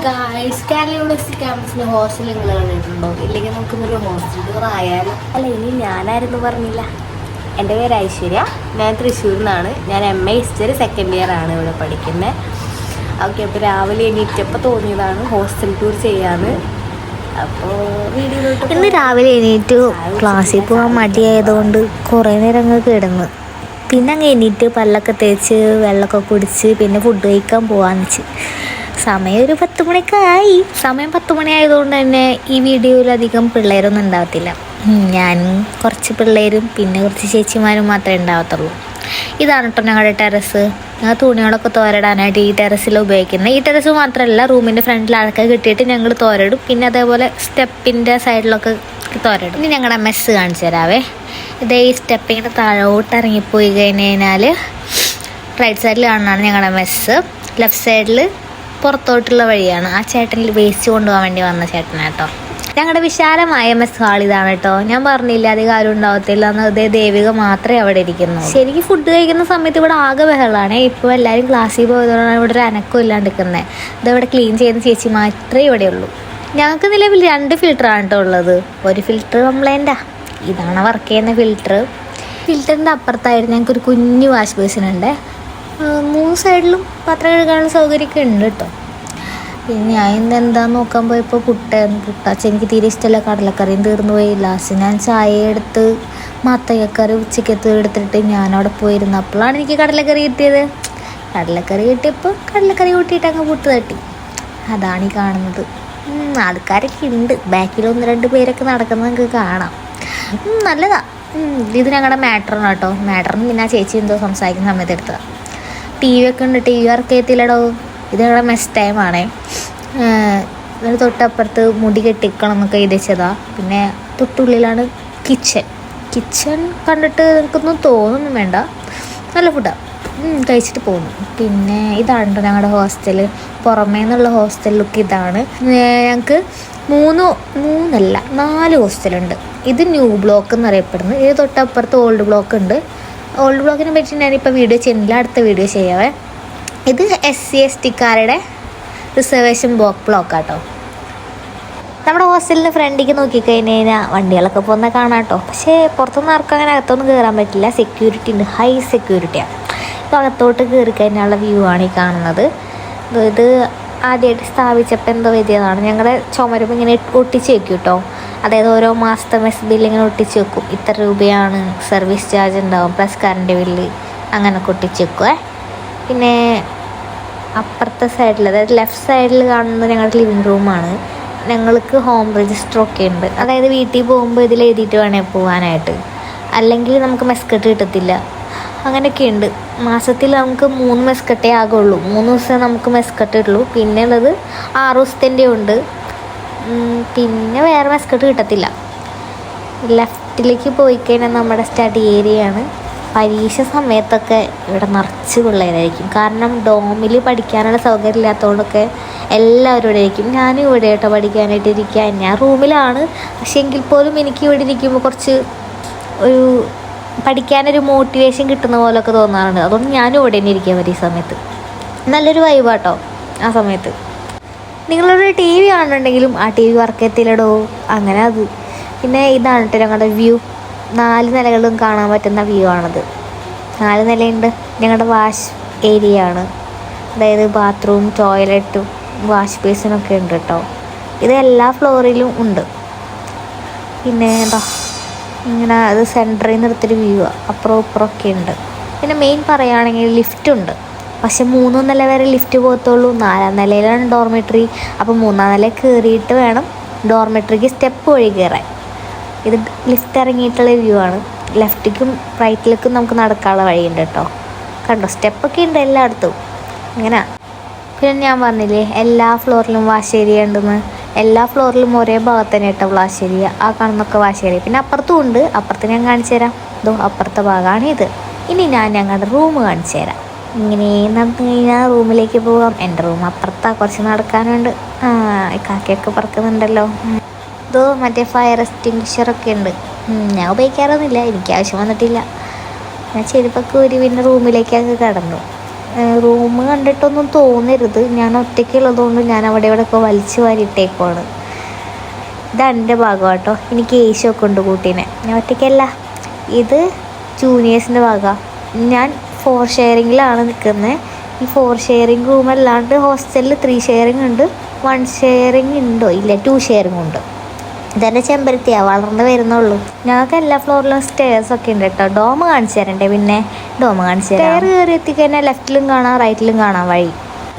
Guys കാലിലൂടെ ക്യാമ്പസിന്റെ hostel നിങ്ങൾ കണ്ടിട്ടുണ്ടോ? ഇല്ലെങ്കിൽ നമുക്കിന്നൊരു ഹോസ്റ്റൽ ടൂർ ആയാലും. അല്ല, ഇനി ഞാനായിരുന്നു പറഞ്ഞില്ല. എൻ്റെ പേര് ഐശ്വര്യ, ഞാൻ തൃശ്ശൂരിൽ നിന്നാണ്. ഞാൻ MA ഹിസ്റ്ററി സെക്കൻഡ് ഇയർ ആണ് ഇവിടെ പഠിക്കുന്നത്. ഓക്കെ, അപ്പോൾ രാവിലെ എണീറ്റപ്പോൾ തോന്നിയതാണ് ഹോസ്റ്റൽ ടൂർ ചെയ്യാന്ന്. അപ്പോൾ വീഡിയോയിലോട്ട് ഇന്ന് രാവിലെ എണീറ്റ് ക്ലാസ്സിൽ പോകാൻ മടിയായതുകൊണ്ട് കുറേ നേരം അങ്ങ് കിടന്ന്, പിന്നെ അങ്ങ് എണീറ്റ് പല്ലൊക്കെ തേച്ച് വെള്ളമൊക്കെ കുടിച്ച് പിന്നെ ഫുഡ് കഴിക്കാൻ പോകാമെന്ന് വെച്ച്. സമയം ഒരു 10 മണിയൊക്കെ ആയി. സമയം 10 മണി ആയതുകൊണ്ട് തന്നെ ഈ വീഡിയോയിലധികം പിള്ളേരൊന്നും ഉണ്ടാവത്തില്ല. ഞാനും കുറച്ച് പിള്ളേരും പിന്നെ കുറച്ച് ചേച്ചിമാരും മാത്രമേ ഉണ്ടാവത്തുള്ളൂ. ഇതാണ് കേട്ടോ ഞങ്ങളുടെ ടെറസ്. ഞങ്ങൾ തുണികളൊക്കെ തോരടാനായിട്ട് ഈ ടെറസിൽ ഉപയോഗിക്കുന്നത്. ഈ ടെറസ് മാത്രമല്ല, റൂമിൻ്റെ ഫ്രണ്ടിൽ അഴക്ക കിട്ടിയിട്ട് ഞങ്ങൾ തോരടും. പിന്നെ അതേപോലെ സ്റ്റെപ്പിൻ്റെ സൈഡിലൊക്കെ തോരടും. ഇനി ഞങ്ങളുടെ മെസ്സ് കാണിച്ചു തരാവേ. ഇതേ ഈ സ്റ്റെപ്പിങ്ങനെ താഴോട്ട് ഇറങ്ങിപ്പോയി കഴിഞ്ഞാൽ റൈറ്റ് സൈഡിൽ കാണുന്നതാണ് ഞങ്ങളുടെ മെസ്സ്. ലെഫ്റ്റ് സൈഡിൽ പുറത്തോട്ടുള്ള വഴിയാണ്. ആ ചേട്ടനിൽ വേസ്റ്റ് കൊണ്ടുപോകാൻ വേണ്ടി വന്ന ചേട്ടനാട്ടോ. ഞങ്ങളുടെ വിശാലമായ മെസ് ഹാൾ ഇതാണ് കേട്ടോ. ഞാൻ പറഞ്ഞില്ല അധികം ആരും ഉണ്ടാവത്തില്ല എന്ന്. ഇതേ ദേവിക മാത്രമേ അവിടെ ഇരിക്കുന്നു. ശരിക്കും ഫുഡ് കഴിക്കുന്ന സമയത്ത് ഇവിടെ ആകെ ബഹളമാണ്. ഇപ്പോൾ എല്ലാവരും ക്ലാസ്സിൽ പോയതുകൊണ്ടാണ് ഇവിടെ ഒരു അനക്കം ഇല്ലാണ്ടിരിക്കുന്നത്. ഇതവിടെ ക്ലീൻ ചെയ്യുന്ന ചേച്ചി മാത്രമേ ഇവിടെ ഉള്ളൂ. ഞങ്ങൾക്ക് നിലവിൽ 2 ഫിൽറ്ററാണ് കേട്ടോ ഉള്ളത്. ഒരു ഫിൽറ്റർ കംപ്ലൈൻറ്റാ. ഇതാണ് വർക്ക് ചെയ്യുന്ന ഫിൽറ്റർ. ഫിൽറ്ററിൻ്റെ അപ്പുറത്തായിട്ട് ഞങ്ങൾക്കൊരു കുഞ്ഞു വാഷ് ബേസിനുണ്ട്. 3 സൈഡിലും പാത്രം കഴുകാനുള്ള സൗകര്യമൊക്കെ ഉണ്ട് കേട്ടോ. പിന്നെ ഞാൻ ഇന്ന് എന്താന്ന് നോക്കാൻ പോയപ്പോൾ പുട്ടാച്ച എനിക്ക് തീരെ ഇഷ്ടമല്ല. കടലക്കറിയും തീർന്നു പോയി. ലാസ്റ്റ് ഞാൻ ചായ എടുത്ത് മത്തങ്ങക്കറി ഉച്ചക്കത്ത് എടുത്തിട്ട് ഞാനവിടെ പോയിരുന്നു. അപ്പോഴാണ് എനിക്ക് കടലക്കറി കിട്ടിയത്. കടലക്കറി കിട്ടിയപ്പോൾ കടലക്കറി കൂട്ടിയിട്ട് അങ്ങ് പുട്ട് തട്ടി. അതാണ് ഈ കാണുന്നത്. ആൾക്കാരൊക്കെ ഉണ്ട്. ബാക്കിൽ 1-2 പേരൊക്കെ നടക്കുന്നത് നിങ്ങൾക്ക് കാണാം. നല്ലതാ. ഇത് ഞങ്ങളുടെ മാറ്ററാണ് കേട്ടോ. മാറ്ററിന് പിന്നെ ആ ചേച്ചി എന്തോ സംസാരിക്കുന്ന സമയത്ത് എടുത്തതാണ്. TV ഒക്കെ ഉണ്ട്. TV വർക്ക് ചെയ്യത്തില്ലടോ. ഇത് ഞങ്ങളുടെ മെസ് ടൈമാണേ. ഇതിന് തൊട്ടപ്പുറത്ത് മുടി കെട്ടിക്കണം എന്നൊക്കെ എഴുതിച്ചതാ. പിന്നെ തൊട്ടുള്ളിലാണ് കിച്ചൺ കണ്ടിട്ട് എനിക്കൊന്നും തോന്നൊന്നും വേണ്ട. നല്ല ഫുഡാണ്. കഴിച്ചിട്ട് പോകുന്നു. പിന്നെ ഇതാണ് ഞങ്ങളുടെ ഹോസ്റ്റൽ. പുറമേ നിന്നുള്ള ഹോസ്റ്റൽ ലുക്ക് ഇതാണ്. ഞങ്ങൾക്ക് 4 ഹോസ്റ്റലുണ്ട്. ഇത് ന്യൂ ബ്ലോക്ക് എന്നറിയപ്പെടുന്നത്. ഇത് തൊട്ടപ്പുറത്ത് ഓൾഡ് ബ്ലോക്ക് ഉണ്ട്. ഓൾഡ് ബ്ലോക്കിനെ പറ്റി ഞാനിപ്പോൾ വീഡിയോ ചെയ്യുന്നില്ല, അടുത്ത വീഡിയോ ചെയ്യാവേ. ഇത് SC/ST റിസർവേഷൻ ബ്ലോക്കാട്ടോ. നമ്മുടെ ഹോസ്റ്റലിന് ഫ്രണ്ടിലേക്ക് നോക്കിക്കഴിഞ്ഞാൽ വണ്ടികളൊക്കെ പോകുന്ന കാണാം കേട്ടോ. പക്ഷേ പുറത്തുനിന്ന് ആർക്കും അങ്ങനെ അകത്തൊന്നും കയറാൻ പറ്റില്ല. സെക്യൂരിറ്റി ഉണ്ട്, ഹൈ സെക്യൂരിറ്റിയാണ്. ഇപ്പോൾ അകത്തോട്ട് കയറി കഴിഞ്ഞാലുള്ള വ്യൂ ആണ് ഈ കാണുന്നത്. ഇത് ആദ്യമായിട്ട് സ്ഥാപിച്ചപ്പോൾ എന്തോ എഴുതിയതാണ്. ഞങ്ങളുടെ ചുമരും ഇങ്ങനെ ഒട്ടിച്ച് വെക്കും കേട്ടോ. അതായത് ഓരോ മാസത്തെ മെസ് ബില്ല് ഇങ്ങനെ ഒട്ടിച്ച് വെക്കും. ഇത്ര രൂപയാണ് സർവീസ് ചാർജ് ഉണ്ടാവും, പ്ലസ് കറണ്ട് ബില്ല്, അങ്ങനെയൊക്കെ ഒട്ടിച്ച് വെക്കുവേ. പിന്നെ അപ്പുറത്തെ സൈഡിൽ, അതായത് ലെഫ്റ്റ് സൈഡിൽ കാണുന്നത് ഞങ്ങളുടെ ലിവിങ് റൂമാണ്. ഞങ്ങൾക്ക് ഹോം രജിസ്റ്ററൊക്കെ ഉണ്ട്. അതായത് വീട്ടിൽ പോകുമ്പോൾ ഇതിൽ എഴുതിയിട്ട് വേണേൽ പോകാനായിട്ട്. അല്ലെങ്കിൽ നമുക്ക് മെസ്കട്ട് കിട്ടത്തില്ല. അങ്ങനെയൊക്കെ ഉണ്ട്. മാസത്തിൽ നമുക്ക് 3 മെസ്കട്ടേ ആകുള്ളൂ. 3 ദിവസം നമുക്ക് മെസ്കട്ട് ഉള്ളൂ. പിന്നെ ഉള്ളത് 6 ദിവസത്തിൻ്റെ ഉണ്ട്. പിന്നെ വേറെ മെസ്കട്ട് കിട്ടത്തില്ല. ലെഫ്റ്റിലേക്ക് പോയി കഴിഞ്ഞാൽ നമ്മുടെ സ്റ്റഡി ഏരിയയാണ്. പരീക്ഷ സമയത്തൊക്കെ ഇവിടെ നിറച്ച് പിള്ളേരായിരിക്കും. കാരണം ഡോമിൽ പഠിക്കാനുള്ള സൗകര്യം ഇല്ലാത്തതുകൊണ്ടൊക്കെ എല്ലാവരും ഇവിടെ ആയിരിക്കും. ഞാനും ഇവിടെ കേട്ടോ പഠിക്കാനായിട്ട് ഇരിക്കുക. ഞാൻ റൂമിലാണ്. പക്ഷേ എങ്കിൽ പോലും എനിക്ക് ഇവിടെ ഇരിക്കുമ്പോൾ കുറച്ച് ഒരു പഠിക്കാനൊരു മോട്ടിവേഷൻ കിട്ടുന്ന പോലെയൊക്കെ തോന്നാറുണ്ട്. അതുകൊണ്ട് ഞാനും ഇവിടെ തന്നെ ഇരിക്കാൻ പറ്റും ഈ സമയത്ത്. നല്ലൊരു വൈബാട്ടോ ആ സമയത്ത്. നിങ്ങളൊരു TV കാണുന്നുണ്ടെങ്കിലും ആ TV വർക്ക് ചെയ്യത്തില്ലടോ. അങ്ങനെ അത്. പിന്നെ ഇതാണ് കേട്ടോ ഞങ്ങളുടെ വ്യൂ. 4 നിലകളും കാണാൻ പറ്റുന്ന വ്യൂ ആണത്. 4 നിലയുണ്ട്. ഞങ്ങളുടെ വാഷ് ഏരിയ ആണ്. അതായത് ബാത്റൂം, ടോയ്ലറ്റും വാഷ് ബേസിനൊക്കെ ഉണ്ട് കേട്ടോ. ഇത് എല്ലാ ഫ്ലോറിലും ഉണ്ട്. പിന്നെ എന്താ ഇങ്ങനെ അത് സെൻറ്ററിൽ നിന്ന് എടുത്തൊരു വ്യൂ ആണ്. അപ്പുറം ഇപ്പുറമൊക്കെ ഉണ്ട്. പിന്നെ മെയിൻ പറയുകയാണെങ്കിൽ ലിഫ്റ്റുണ്ട്. പക്ഷെ 3 നില വരെ ലിഫ്റ്റ് പോകത്തുള്ളൂ. 4ാം നിലയിലാണ് ഡോർമെട്രി. അപ്പോൾ 3ാം നില കയറിയിട്ട് വേണം ഡോർമെട്രിക്ക് സ്റ്റെപ്പ് വഴി കയറാൻ. ഇത് ലിഫ്റ്റ് ഇറങ്ങിയിട്ടുള്ള വ്യൂ ആണ്. ലെഫ്റ്റിലേക്കും റൈറ്റിലേക്കും നമുക്ക് നടക്കാനുള്ള വഴിയുണ്ട് കേട്ടോ. കണ്ടോ, സ്റ്റെപ്പൊക്കെ ഉണ്ട് എല്ലായിടത്തും. ഇങ്ങനെ. പിന്നെ ഞാൻ പറഞ്ഞില്ലേ എല്ലാ ഫ്ലോറിലും വാഷ് ഏരിയ ഉണ്ടെന്ന്. എല്ലാ ഫ്ലോറിലും ഒരേ ഭാഗത്ത് തന്നെ കേട്ടോ വാഷ് ഏരിയ. ആ കാണുന്നൊക്കെ വാഷ് ഏരിയ. പിന്നെ അപ്പുറത്തും ഉണ്ട്. അപ്പുറത്ത് ഞാൻ കാണിച്ചു തരാം. ഇതോ അപ്പുറത്തെ ഭാഗമാണ് ഇത്. ഇനി ഞാൻ ഞങ്ങളുടെ റൂം കാണിച്ചു തരാം. ഇങ്ങനെ നടന്നു കഴിഞ്ഞാൽ റൂമിലേക്ക് പോകാം. എൻ്റെ റൂം അപ്പുറത്താണ്, കുറച്ച് നടക്കാനുണ്ട്. കാക്കയൊക്കെ പറക്കുന്നുണ്ടല്ലോ. ഇതോ മറ്റേ ഫയർ എക്സ്റ്റിങ്ക്വിഷറൊക്കെ ഉണ്ട്. ഞാൻ ഉപയോഗിക്കാറൊന്നുമില്ല, എനിക്ക് ആവശ്യം വന്നിട്ടില്ല. ഞാൻ ചെരുപ്പൊക്കെ ഒരു പിന്നെ റൂമിലേക്ക് അങ്ങ് കടന്നു. റൂം കണ്ടിട്ടൊന്നും തോന്നരുത്, ഞാൻ ഒറ്റയ്ക്കുള്ളതുകൊണ്ട് ഞാൻ അവിടെ ഇവിടെയൊക്കെ വലിച്ചു വാരിയിട്ടേക്കുവാണ്. ഇതാണ് എൻ്റെ ഭാഗം കേട്ടോ. എനിക്ക് ഏഷ്യൊക്കെ ഉണ്ട് കൂട്ടീനെ, ഞാൻ ഒറ്റയ്ക്കല്ല. ഇത് ജൂനിയേഴ്സിൻ്റെ ഭാഗമാണ്. ഞാൻ 4 ഷെയറിങ്ങിലാണ് നിൽക്കുന്നത്. ഈ 4 ഷെയറിങ് റൂം അല്ലാണ്ട് ഹോസ്റ്റലിൽ 3 ഷെയറിങ് ഉണ്ട്. 1 ഷെയറിങ് ഉണ്ടോ ഇല്ല, 2 ഷെയറിങ് ഉണ്ട്. ഇതെൻ്റെ ചെമ്പരത്തിയാണ്, വളർന്ന് വരുന്നുള്ളൂ. ഞങ്ങൾക്ക് എല്ലാ ഫ്ലോറിലും സ്റ്റെയർസൊക്കെ ഉണ്ട് കേട്ടോ. ഡോം കാണിച്ചു തരണ്ടേ? പിന്നെ ഡോം കാണിച്ചു തരാം. സ്റ്റെയർ കയറി എത്തിക്കഴിഞ്ഞാൽ ലെഫ്റ്റിലും കാണാം റൈറ്റിലും കാണാം വഴി.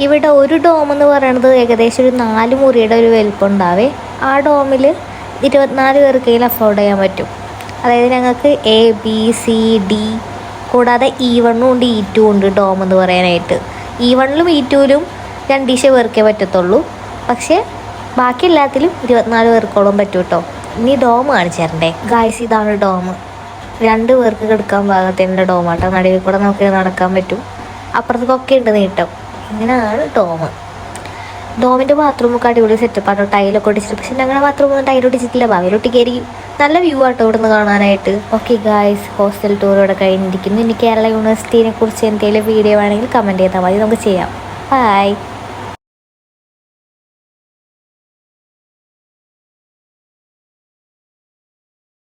ഇവിടെ ഒരു ഡോം എന്ന് പറയുന്നത് ഏകദേശം ഒരു 4 മുറിയുടെ ഒരു വലിപ്പം ഉണ്ടാവേ. ആ ഡോമിൽ 24 പേർക്കെങ്കിലും അഫോർഡ് ചെയ്യാൻ പറ്റും. അതായത് ഞങ്ങൾക്ക് A B C D കൂടാതെ E1 ഉണ്ട് E2 ഉണ്ട് ഡോം എന്ന് പറയാനായിട്ട്. E1ലും E2ലും 2 പേർക്കേ പറ്റത്തുള്ളൂ. പക്ഷേ ബാക്കി എല്ലാത്തിലും 24 പേർക്കോളം പറ്റും കേട്ടോ. ഇനി ഡോം കാണിച്ചു തരണ്ടേ? ഗായ്സ്, ഇതാണ് ഡോം. 2 പേർക്ക് കിടക്കാൻ പാകത്തിൻ്റെ ഡോമാട്ടോ. നടുവിൽ കൂടെ നമുക്ക് നടക്കാൻ പറ്റും. അപ്പുറത്തേക്കൊക്കെ ഉണ്ട് നീട്ടം. ഇങ്ങനെയാണ് ഡോം. ഡോമിൻ്റെ ബാത്റൂമൊക്കെ അടിപൊളി സെറ്റപ്പാട്ടോ, ടൈലൊക്കെ ഒട്ടിച്ചിട്ട്. പക്ഷെ ഞങ്ങളുടെ ബാത്റൂമൊന്നും ടൈൽ ഒട്ടിച്ചിട്ടില്ല, ഭാവിയിലൊട്ടിക്കായിരിക്കും. നല്ല വ്യൂ ആട്ടോ ഇവിടെ നിന്ന് കാണാനായിട്ട്. ഓക്കെ ഗായ്സ്, ഹോസ്റ്റൽ ടൂർ ഇവിടെ കഴിഞ്ഞിരിക്കുന്നു. ഇനി കേരള യൂണിവേഴ്സിറ്റിനെ കുറിച്ച് എന്തെങ്കിലും വീഡിയോ വേണമെങ്കിൽ കമൻറ്റ് ചെയ്താൽ മതി, നമുക്ക് ചെയ്യാം. ബൈ.